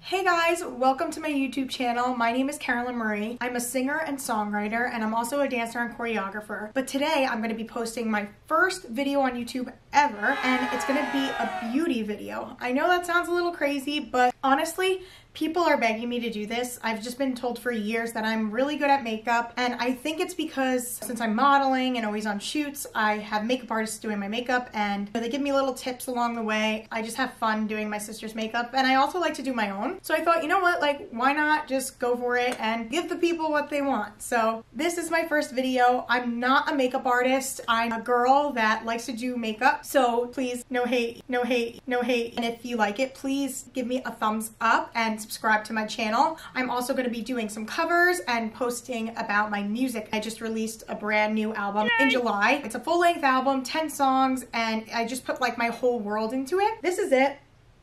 Hey guys, welcome to my YouTube channel. My name is Carolyn Marie. I'm a singer and songwriter, and I'm also a dancer and choreographer. But today I'm going to be posting my first video on YouTube ever, and it's going to be a beauty video. I know that sounds a little crazy, but honestly, people are begging me to do this. I've just been told for years that I'm really good at makeup, and I think it's because since I'm modeling and always on shoots, I have makeup artists doing my makeup, and they give me little tips along the way. I just have fun doing my sister's makeup, and I also like to do my own. So I thought, you know what, like, why not just go for it and give the people what they want? So this is my first video. I'm not a makeup artist. I'm a girl that likes to do makeup. So please, no hate, no hate, no hate. And if you like it, please give me a thumbs up and subscribe to my channel. I'm also going to be doing some covers and posting about my music. I just released a brand new album in July. It's a full-length album, 10 songs, and I just put like my whole world into it. This is it.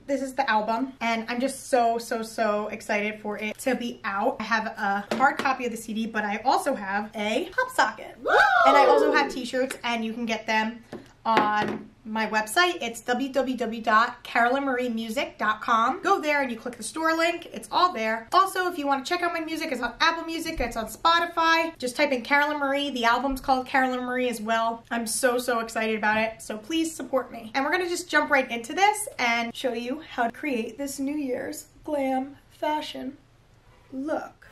This is the album, and I'm just so excited for it to be out. I have a hard copy of the CD, but I also have a pop socket. Woo! And I also have t-shirts, and you can get them on my website. It's www.carolynmariemusic.com. Go there and you click the store link. It's all there. Also, if you want to check out my music, it's on Apple Music, it's on Spotify. Just type in Carolyn Marie. The album's called Carolyn Marie as well. I'm so excited about it, so please support me. And we're gonna just jump right into this and show you how to create this New Year's glam fashion look.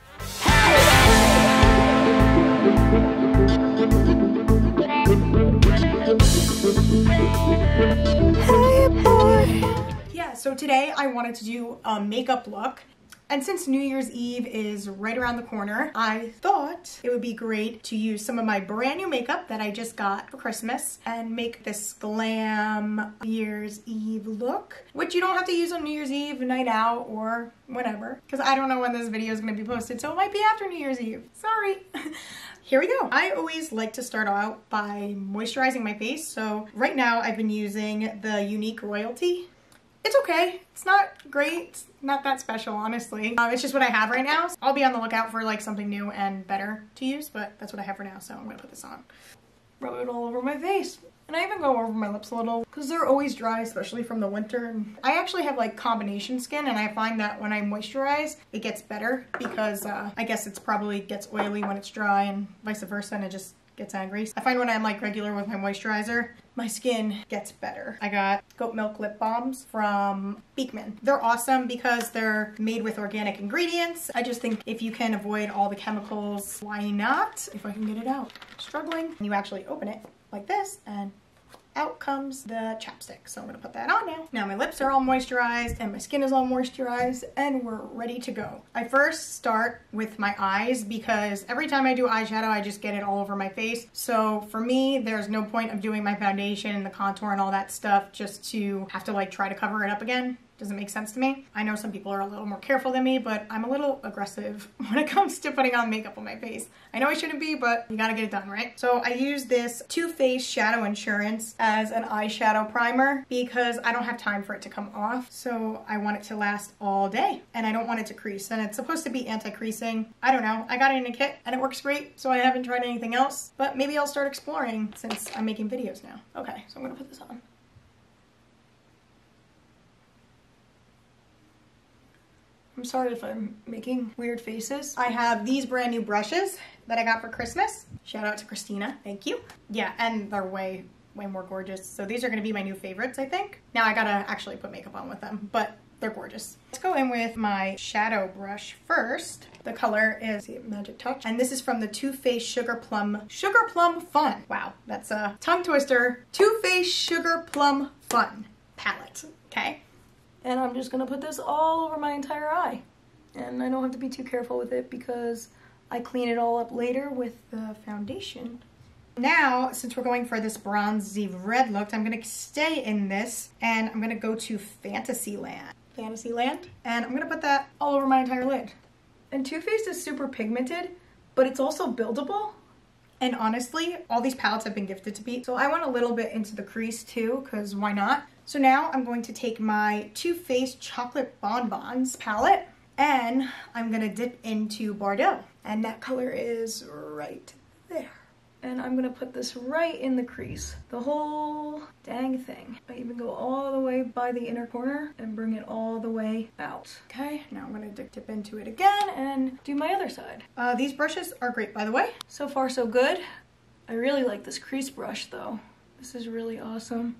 Yeah, so today I wanted to do a makeup look, and since New Year's Eve is right around the corner, I thought it would be great to use some of my brand new makeup that I just got for Christmas and make this glam Year's Eve look, which you don't have to use on New Year's Eve, night out, or whenever, because I don't know when this video is going to be posted, so it might be after New Year's Eve. Sorry. Here we go. I always like to start out by moisturizing my face, so right now I've been using the Unique Royalty. It's okay. It's not great. It's not that special, honestly. It's just what I have right now. I'll be on the lookout for like something new and better to use, but that's what I have for now, so I'm gonna put this on. Rub it all over my face. And I even go over my lips a little because they're always dry, especially from the winter. And I actually have like combination skin, and I find that when I moisturize, it gets better because I guess it's probably gets oily when it's dry and vice versa, and it just gets angry. I find when I'm like regular with my moisturizer, my skin gets better. I got goat milk lip balms from Beekman. They're awesome because they're made with organic ingredients. I just think if you can avoid all the chemicals, why not? If I can get it out. Struggling. You actually open it like this, and out comes the chapstick. So I'm gonna put that on now. Now my lips are all moisturized and my skin is all moisturized, and we're ready to go. I first start with my eyes because every time I do eyeshadow, I just get it all over my face. So for me, there's no point of doing my foundation and the contour and all that stuff just to have to like try to cover it up again. Doesn't make sense to me. I know some people are a little more careful than me, but I'm a little aggressive when it comes to putting on makeup on my face. I know I shouldn't be, but you gotta get it done, right? So I use this Too Faced Shadow Insurance as an eyeshadow primer because I don't have time for it to come off. So I want it to last all day, and I don't want it to crease. And it's supposed to be anti-creasing. I don't know. I got it in a kit and it works great, so I haven't tried anything else, but maybe I'll start exploring since I'm making videos now. Okay, so I'm gonna put this on. I'm sorry if I'm making weird faces. I have these brand new brushes that I got for Christmas. Shout out to Christina, thank you. Yeah, and they're way more gorgeous. So these are gonna be my new favorites, I think. Now I gotta actually put makeup on with them, but they're gorgeous. Let's go in with my shadow brush first. The color is Magic Touch, and this is from the Too Faced Sugar Plum Fun. Wow, that's a tongue twister. Too Faced Sugar Plum Fun palette, okay? And I'm just gonna put this all over my entire eye. And I don't have to be too careful with it because I clean it all up later with the foundation. Now, since we're going for this bronzy red look, I'm gonna stay in this, and I'm gonna go to Fantasyland. And I'm gonna put that all over my entire lid. And Too Faced is super pigmented, but it's also buildable. And honestly, all these palettes have been gifted to me, so I went a little bit into the crease too, because why not? So now I'm going to take my Too Faced Chocolate Bonbons palette, and I'm gonna dip into Bordeaux. And that color is right there. And I'm gonna put this right in the crease. The whole dang thing. I even go all the way by the inner corner and bring it all the way out. Okay, now I'm gonna dip into it again and do my other side. These brushes are great, by the way. So far, so good. I really like this crease brush though. This is really awesome.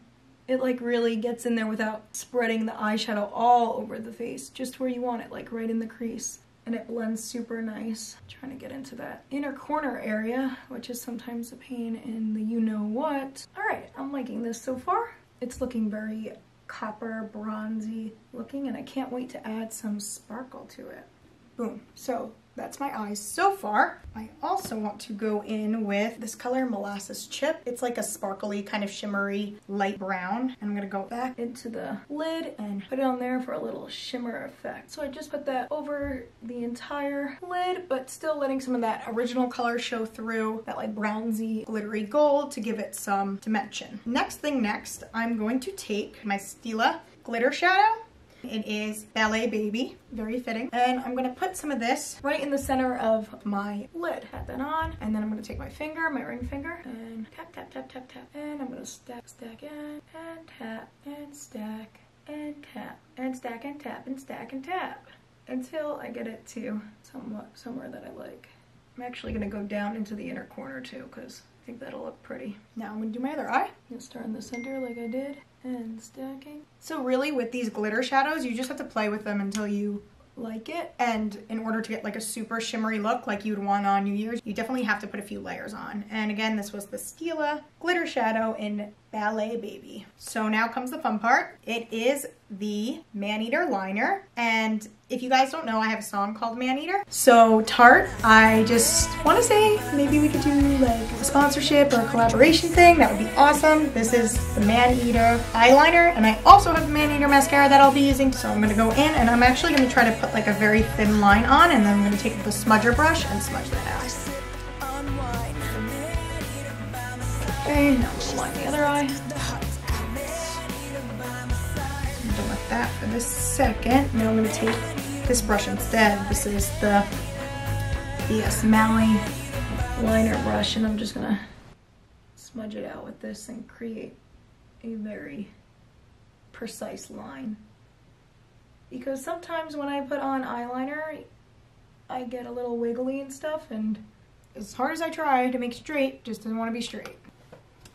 It like really gets in there without spreading the eyeshadow all over the face, just where you want it, like right in the crease. And it blends super nice. I'm trying to get into that inner corner area, which is sometimes a pain in the you-know-what. All right, I'm liking this so far. It's looking very copper, bronzy looking, and I can't wait to add some sparkle to it. Boom. So that's my eyes so far. I also want to go in with this color, Molasses Chip. It's like a sparkly, kind of shimmery, light brown. And I'm gonna go back into the lid and put it on there for a little shimmer effect. So I just put that over the entire lid, but still letting some of that original color show through, that like brownsy, glittery gold to give it some dimension. Next, I'm going to take my Stila glitter shadow. It is Ballet Baby, very fitting. And I'm gonna put some of this right in the center of my lid. Pat that on, and then I'm gonna take my finger, my ring finger, and tap, tap, tap, tap, tap. And I'm gonna stack, stack, and tap, and stack, and tap, and stack, and tap, and stack, and tap. Until I get it to somewhere that I like. I'm actually gonna go down into the inner corner too, because I think that'll look pretty. Now I'm gonna do my other eye. I'm gonna start in the center like I did. And stacking. So really with these glitter shadows, you just have to play with them until you like it. And in order to get like a super shimmery look like you'd want on New Year's, you definitely have to put a few layers on. And again, this was the Stila glitter shadow in Ballet Baby. So now comes the fun part. It is the Maneater liner. And if you guys don't know, I have a song called Maneater. So Tarte, I just want to say maybe we could do like a sponsorship or a collaboration thing. That would be awesome. This is the Maneater eyeliner, and I also have the Maneater mascara that I'll be using. So I'm gonna go in and I'm actually gonna try to put like a very thin line on, and then I'm gonna take the smudger brush and smudge that out. Okay, now I'm gonna line the other eye. I'm done with that for this second. Now I'm gonna take this brush instead. This is the BS Mally liner brush, and I'm just gonna smudge it out with this and create a very precise line. Because sometimes when I put on eyeliner, I get a little wiggly and stuff, and as hard as I try to make straight, just doesn't want to be straight.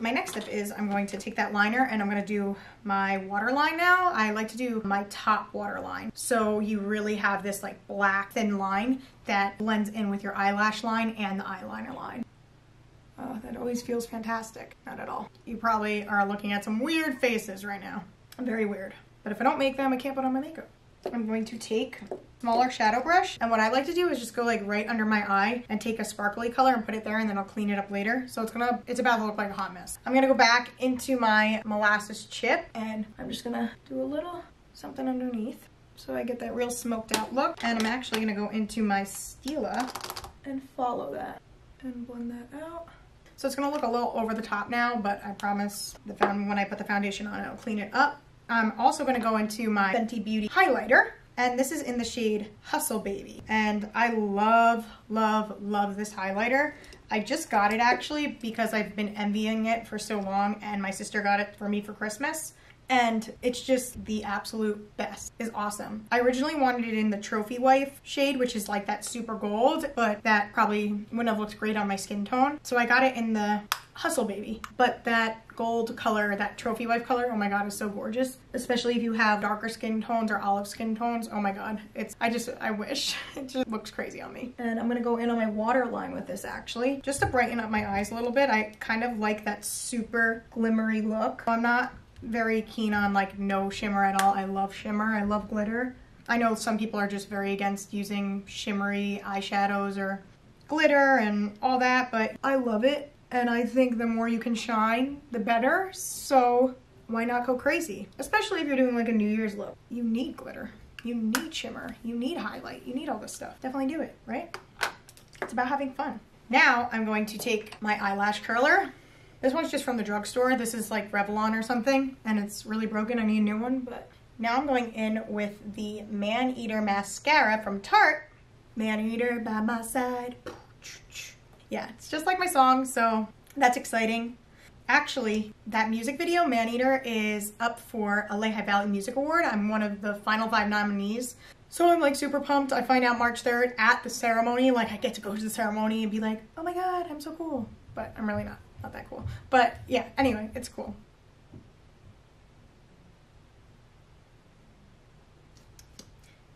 My next step is I'm going to take that liner and I'm going to do my waterline now. I like to do my top waterline. So you really have this like black thin line that blends in with your eyelash line and the eyeliner line. That always feels fantastic. Not at all. You probably are looking at some weird faces right now. Very weird. But if I don't make them, I can't put on my makeup. I'm going to take a smaller shadow brush, and what I like to do is just go like right under my eye and take a sparkly color and put it there, and then I'll clean it up later. So it's about to look like a hot mess. I'm gonna go back into my Molasses Chip, and I'm just gonna do a little something underneath so I get that real smoked out look. And I'm actually gonna go into my Stila and follow that and blend that out. So it's gonna look a little over the top now, but I promise when I put the foundation on, I'll clean it up. I'm also going to go into my Fenty Beauty highlighter, and this is in the shade Hustle Baby. And I love, love, love this highlighter. I just got it actually because I've been envying it for so long, and my sister got it for me for Christmas. And it's just the absolute best. It's awesome. I originally wanted it in the Trophy Wife shade, which is like that super gold, but that probably wouldn't have looked great on my skin tone. So I got it in the Hustle Baby. But that gold color, that Trophy Wife color, oh my god, is so gorgeous. Especially if you have darker skin tones or olive skin tones. Oh my god. I wish. It just looks crazy on me. And I'm gonna go in on my waterline with this actually, just to brighten up my eyes a little bit. I kind of like that super glimmery look. I'm not very keen on like no shimmer at all. I love shimmer. I love glitter. I know some people are just very against using shimmery eyeshadows or glitter and all that, but I love it. And I think the more you can shine, the better. So why not go crazy? Especially if you're doing like a New Year's look. You need glitter. You need shimmer. You need highlight. You need all this stuff. Definitely do it, right? It's about having fun. Now I'm going to take my eyelash curler. This one's just from the drugstore. This is like Revlon or something, and it's really broken. I need a new one, but now I'm going in with the Maneater mascara from Tarte. Maneater by my side. Yeah, it's just like my song, so that's exciting. Actually, that music video, Maneater, is up for a Lehigh Valley Music Award. I'm one of the final 5 nominees. So I'm like super pumped. I find out March 3rd at the ceremony. Like I get to go to the ceremony and be like, oh my God, I'm so cool. But I'm really not that cool. But yeah, anyway, it's cool.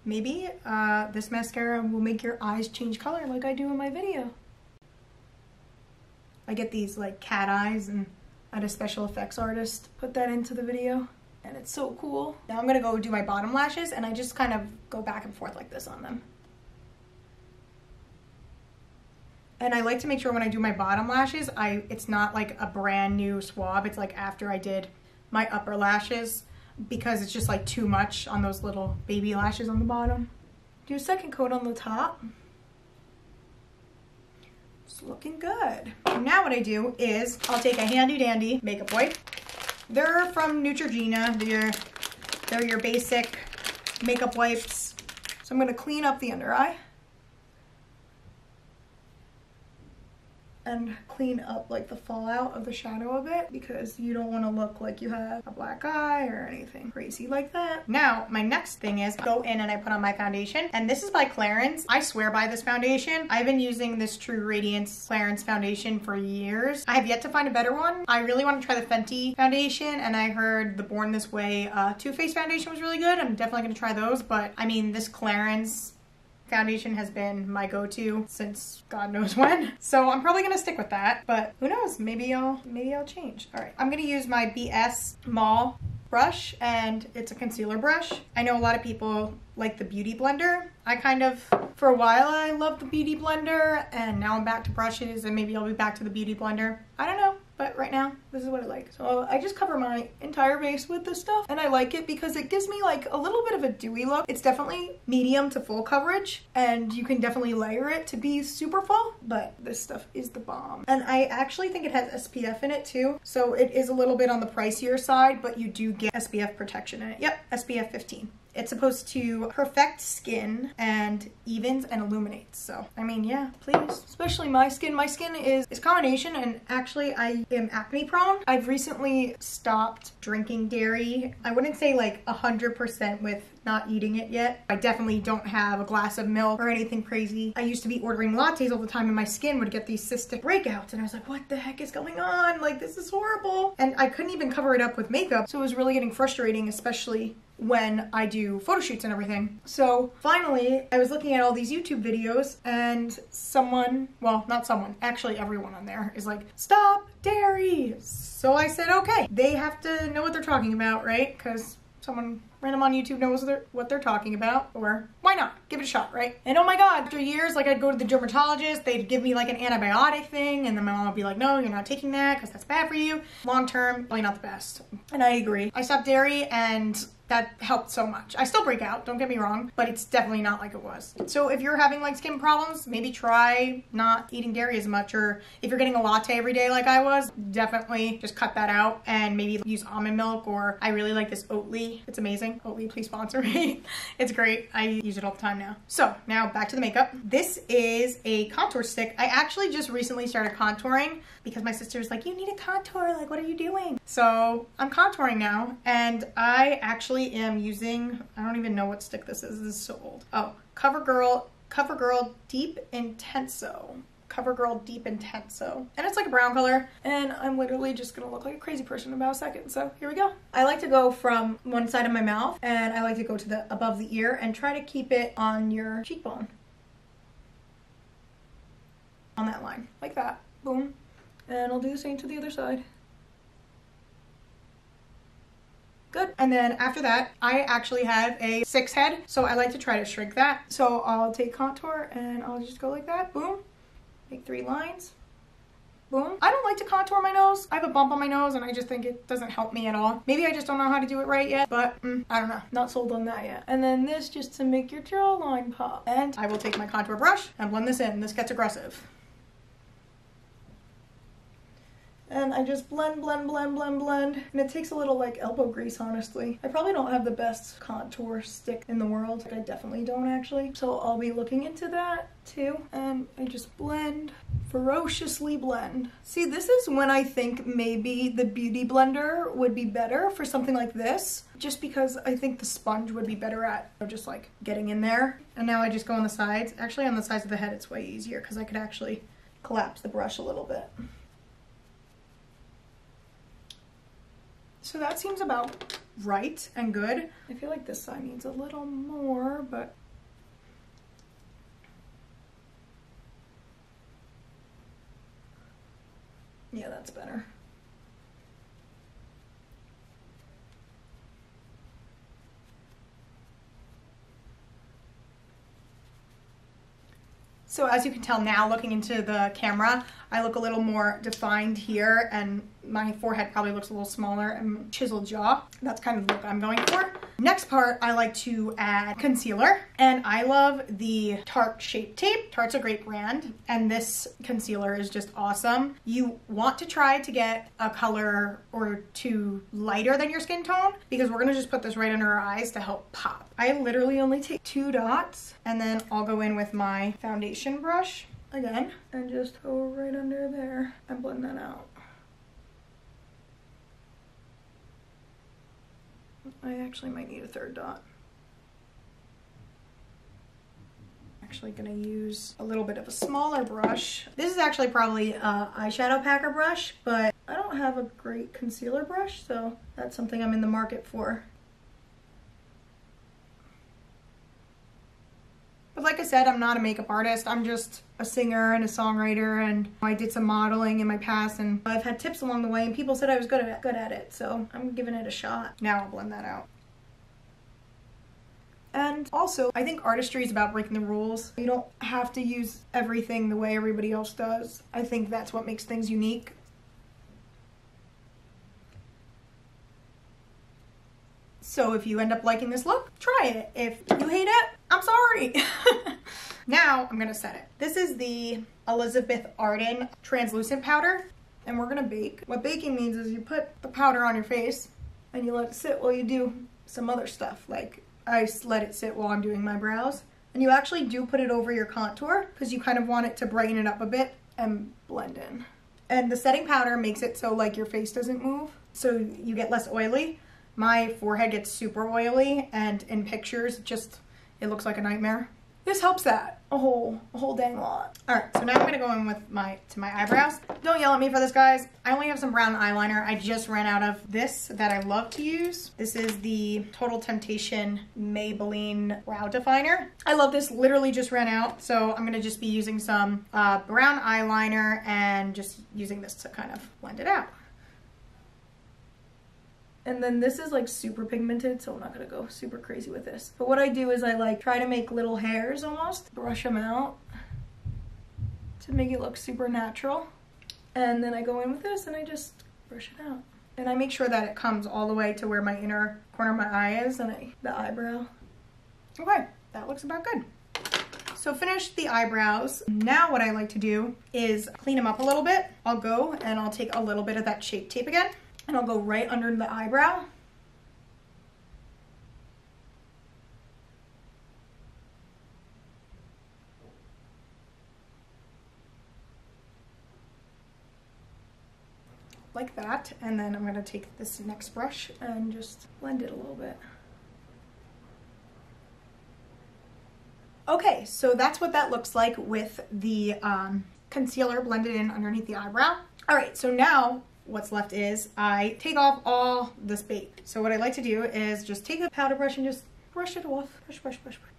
Maybe this mascara will make your eyes change color like I do in my video. I get these like cat eyes and I had a special effects artist put that into the video and it's so cool. Now I'm gonna go do my bottom lashes and I just kind of go back and forth like this on them. And I like to make sure when I do my bottom lashes, it's not like a brand new swab. It's like after I did my upper lashes because it's just like too much on those little baby lashes on the bottom. Do a second coat on the top. It's looking good. And now what I do is I'll take a handy dandy makeup wipe. They're from Neutrogena. They're your basic makeup wipes. So I'm gonna clean up the under eye. And clean up like the fallout of the shadow of it because you don't want to look like you have a black eye or anything crazy like that. Now, my next thing is go in and I put on my foundation, and this is by Clarins. I swear by this foundation. I've been using this True Radiance Clarins foundation for years. I have yet to find a better one. I really want to try the Fenty foundation, and I heard the Born This Way Too Faced foundation was really good. I'm definitely going to try those, but I mean, this Clarins foundation has been my go-to since God knows when. So I'm probably gonna stick with that, but who knows, maybe I'll change. All right, I'm gonna use my BS Mall brush, and it's a concealer brush. I know a lot of people like the Beauty Blender. I kind of, for a while, I loved the Beauty Blender, and now I'm back to brushes, and maybe I'll be back to the Beauty Blender. I don't know. But right now, this is what I like. So I just cover my entire base with this stuff, and I like it because it gives me like a little bit of a dewy look. It's definitely medium to full coverage, and you can definitely layer it to be super full, but this stuff is the bomb. And I actually think it has SPF in it too, so it is a little bit on the pricier side, but you do get SPF protection in it. Yep, SPF 15. It's supposed to perfect skin and evens and illuminates. So, I mean, yeah, please. Especially my skin. My skin is combination, and actually I am acne prone. I've recently stopped drinking dairy. I wouldn't say like 100% with not eating it yet. I definitely don't have a glass of milk or anything crazy. I used to be ordering lattes all the time and my skin would get these cystic breakouts, and I was like, what the heck is going on? Like, this is horrible. And I couldn't even cover it up with makeup, so it was really getting frustrating, especially when I do photo shoots and everything. So finally, I was looking at all these YouTube videos, and someone, well, not someone, actually everyone on there is like, stop dairy. So I said, okay, they have to know what they're talking about, right? Because someone random on YouTube knows what they're talking about, or why not? Give it a shot, right? And oh my God, after years, like I'd go to the dermatologist, they'd give me like an antibiotic thing, and then my mom would be like, no, you're not taking that because that's bad for you. Long term, probably not the best. And I agree. I stopped dairy and that helped so much. I still break out, don't get me wrong, but it's definitely not like it was. So if you're having like skin problems, maybe try not eating dairy as much, or if you're getting a latte every day like I was, definitely just cut that out and maybe use almond milk, or I really like this Oatly. It's amazing. Oatly, please sponsor me. It's great. I use it all the time now. So now back to the makeup. This is a contour stick. I actually just recently started contouring because my sister was like, you need a contour, like what are you doing? So I'm contouring now, and I actually am using, I don't even know what stick this is. This is so old. Oh, CoverGirl Deep Intenso. CoverGirl Deep Intenso. And it's like a brown color, and I'm literally just gonna look like a crazy person in about a second. So here we go. I like to go from one side of my mouth, and I like to go to the above the ear and try to keep it on your cheekbone. On that line, like that. Boom. And I'll do the same to the other side. Good. And then after that, I actually have a 6 head, so I like to try to shrink that. So I'll take contour and I'll just go like that. Boom. Make 3 lines. Boom. I don't like to contour my nose. I have a bump on my nose and I just think it doesn't help me at all. Maybe I just don't know how to do it right yet, but I don't know. Not sold on that yet. And then this just to make your jawline pop. And I will take my contour brush and blend this in. This gets aggressive. And I just blend, blend, blend, blend, blend. And it takes a little like elbow grease, honestly. I probably don't have the best contour stick in the world. I definitely don't actually. So I'll be looking into that too. And I just blend ferociously blend. See, this is when I think maybe the Beauty Blender would be better for something like this, just because I think the sponge would be better at just like getting in there. And now I just go on the sides. Actually, on the sides of the head, it's way easier because I could actually collapse the brush a little bit. So that seems about right and good. I feel like this side needs a little more, but yeah, that's better. So as you can tell now, looking into the camera, I look a little more defined here, and my forehead probably looks a little smaller and chiseled jaw. That's kind of the look I'm going for. Next part, I like to add concealer, and I love the Tarte Shape Tape. Tarte's a great brand, and this concealer is just awesome. You want to try to get a color or two lighter than your skin tone, because we're gonna just put this right under our eyes to help pop. I literally only take 2 dots, and then I'll go in with my foundation brush again, and just go right under there and blend that out. I actually might need a 3rd dot. Actually gonna use a little bit of a smaller brush. This is actually probably a eyeshadow packer brush, but I don't have a great concealer brush, so that's something I'm in the market for. But like I said, I'm not a makeup artist. I'm just a singer and a songwriter, and I did some modeling in my past, and I've had tips along the way, and people said I was good at it, so I'm giving it a shot. Now I'll blend that out. And also, I think artistry is about breaking the rules. You don't have to use everything the way everybody else does. I think that's what makes things unique. So if you end up liking this look, try it. If you hate it, I'm sorry. Now I'm gonna set it. This is the Elizabeth Arden translucent powder, and we're gonna bake. What baking means is you put the powder on your face and you let it sit while you do some other stuff. Like I let it sit while I'm doing my brows. And you actually do put it over your contour because you kind of want it to brighten it up a bit and blend in. And the setting powder makes it so like your face doesn't move, so you get less oily. My forehead gets super oily, and in pictures, it looks like a nightmare. This helps that a whole dang lot. All right, so now I'm gonna go in with my eyebrows. Don't yell at me for this, guys. I only have some brown eyeliner. I just ran out of this that I love to use. This is the Total Temptation Maybelline Brow Definer. I love this, literally just ran out, so I'm gonna just be using some brown eyeliner and just using this to kind of blend it out. And then this is like super pigmented, so I'm not gonna go super crazy with this. But what I do is I like try to make little hairs almost, brush them out to make it look super natural. And then I go in with this and I just brush it out. And I make sure that it comes all the way to where my inner corner of my eye is and the eyebrow. Okay, that looks about good. So finish the eyebrows. Now what I like to do is clean them up a little bit. I'll go and I'll take a little bit of that Shape Tape again, and I'll go right under the eyebrow. Like that, and then I'm gonna take this next brush and just blend it a little bit. Okay, so that's what that looks like with the concealer blended in underneath the eyebrow. All right, so now what's left is I take off all this bake. So what I like to do is just take a powder brush and just brush it off. Brush, brush, brush, brush.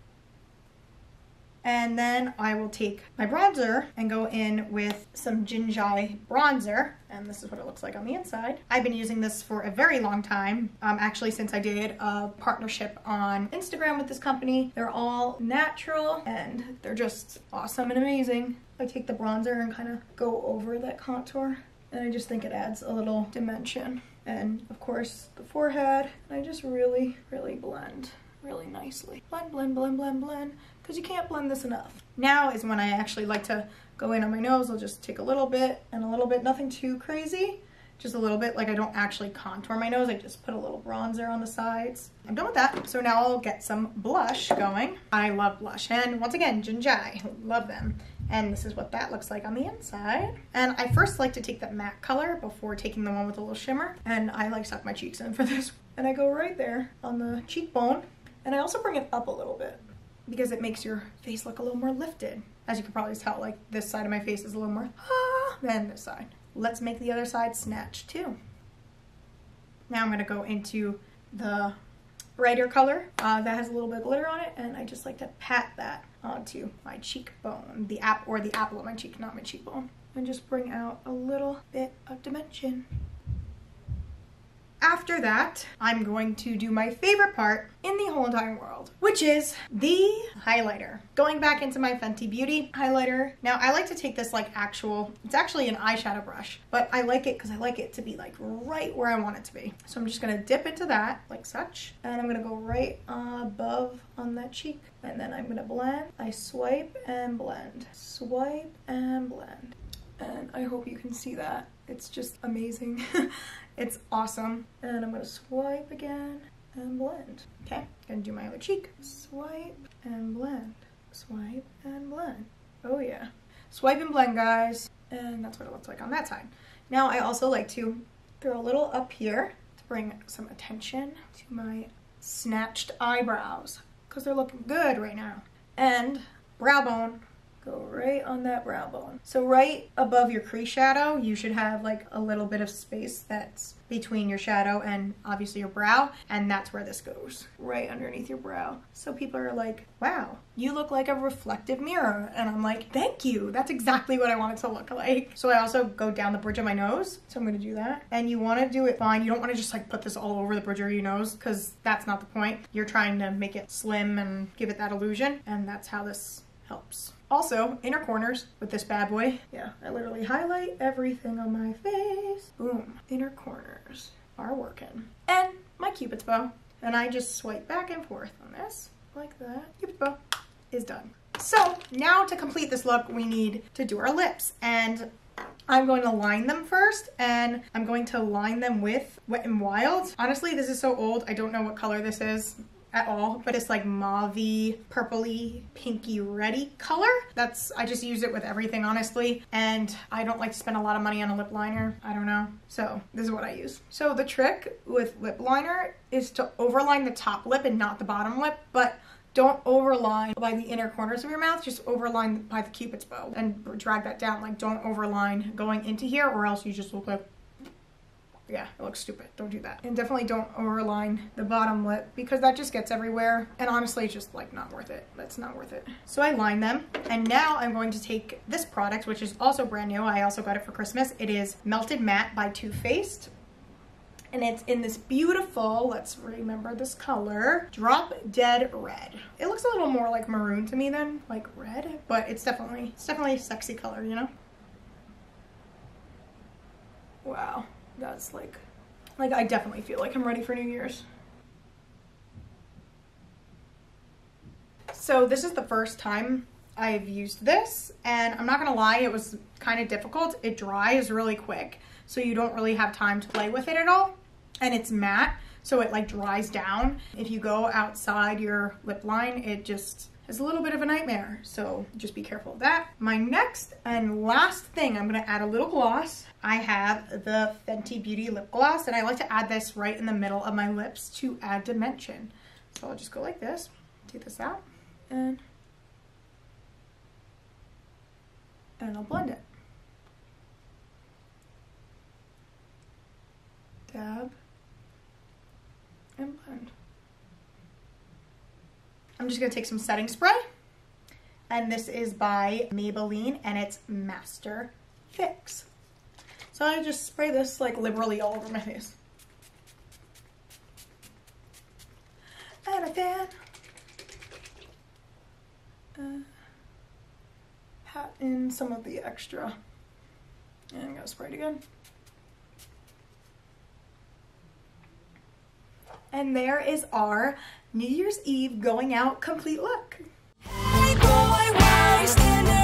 And then I will take my bronzer and go in with some Gingy bronzer. And this is what it looks like on the inside. I've been using this for a very long time, actually since I did a partnership on Instagram with this company. They're all natural and they're just awesome and amazing. I take the bronzer and kind of go over that contour, and I just think it adds a little dimension. And of course the forehead, I just really, really blend really nicely. Blend, blend, blend, blend, blend, because you can't blend this enough. Now is when I actually like to go in on my nose. I'll just take a little bit and a little bit, nothing too crazy, just a little bit. Like I don't actually contour my nose, I just put a little bronzer on the sides. I'm done with that. So now I'll get some blush going. I love blush, and once again, Gingy, love them. And this is what that looks like on the inside. And I first like to take the matte color before taking the one with a little shimmer. And I like suck my cheeks in for this. And I go right there on the cheekbone. And I also bring it up a little bit because it makes your face look a little more lifted. As you can probably tell, like this side of my face is a little more than this side. Let's make the other side snatch too. Now I'm gonna go into the brighter color that has a little bit of glitter on it, and I just like to pat that onto my cheekbone, the apple of my cheek, not my cheekbone, and just bring out a little bit of dimension. After that, I'm going to do my favorite part in the whole entire world, which is the highlighter. Going back into my Fenty Beauty highlighter. Now, I like to take this like it's actually an eyeshadow brush, but I like it because I like it to be like right where I want it to be. So I'm just gonna dip into that like such, and I'm gonna go right above on that cheek, and then I'm gonna blend. I swipe and blend, swipe and blend. And I hope you can see that. It's just amazing. It's awesome. And I'm gonna swipe again and blend. Okay, gonna do my other cheek. Swipe and blend, swipe and blend. Oh yeah. Swipe and blend, guys. And that's what it looks like on that side. Now I also like to throw a little up here to bring some attention to my snatched eyebrows because they're looking good right now. And brow bone. Go right on that brow bone. So right above your crease shadow, you should have like a little bit of space that's between your shadow and obviously your brow, and that's where this goes, right underneath your brow. So people are like, wow, you look like a reflective mirror. And I'm like, thank you. That's exactly what I want it to look like. So I also go down the bridge of my nose. So I'm gonna do that. And you wanna do it fine. You don't wanna just like put this all over the bridge of your nose because that's not the point. You're trying to make it slim and give it that illusion. And that's how this helps. Also, inner corners with this bad boy. Yeah, I literally highlight everything on my face. Boom. Inner corners are working. And my Cupid's bow. And I just swipe back and forth on this, like that. Cupid's bow is done. So, now to complete this look, we need to do our lips. And I'm going to line them first, and I'm going to line them with Wet n Wild. Honestly, this is so old, I don't know what color this is at all, but it's like mauve-y, purpley, pinky, reddy color. I just use it with everything, honestly, and I don't like to spend a lot of money on a lip liner. I don't know. So this is what I use. So the trick with lip liner is to overline the top lip and not the bottom lip, but don't overline by the inner corners of your mouth, just overline by the Cupid's bow and drag that down. Like, don't overline going into here, or else you just look like, yeah, it looks stupid. Don't do that. And definitely don't overline the bottom lip because that just gets everywhere. And honestly, it's just like not worth it. That's not worth it. So I line them. And now I'm going to take this product, which is also brand new. I also got it for Christmas. It is Melted Matte by Too Faced. And it's in this beautiful, let's remember this color, Drop Dead Red. It looks a little more like maroon to me than like red, but it's definitely a sexy color, you know? Wow. That's like I definitely feel like I'm ready for New Year's. So this is the first time I've used this, and I'm not gonna lie, it was kind of difficult. It dries really quick, so you don't really have time to play with it at all. And it's matte, so it like dries down. If you go outside your lip line, it just is a little bit of a nightmare, so just be careful of that. My next and last thing, I'm gonna add a little gloss. I have the Fenty Beauty lip gloss, and I like to add this right in the middle of my lips to add dimension. So I'll just go like this, take this out, and I'll blend it. Dab and blend. I'm just gonna take some setting spray, and this is by Maybelline, and it's Master Fix. So I just spray this like liberally all over my face. And a fan. Pat in some of the extra. And I'm gonna spray it again. And there is our New Year's Eve going out complete look. Hey boy, why are you standing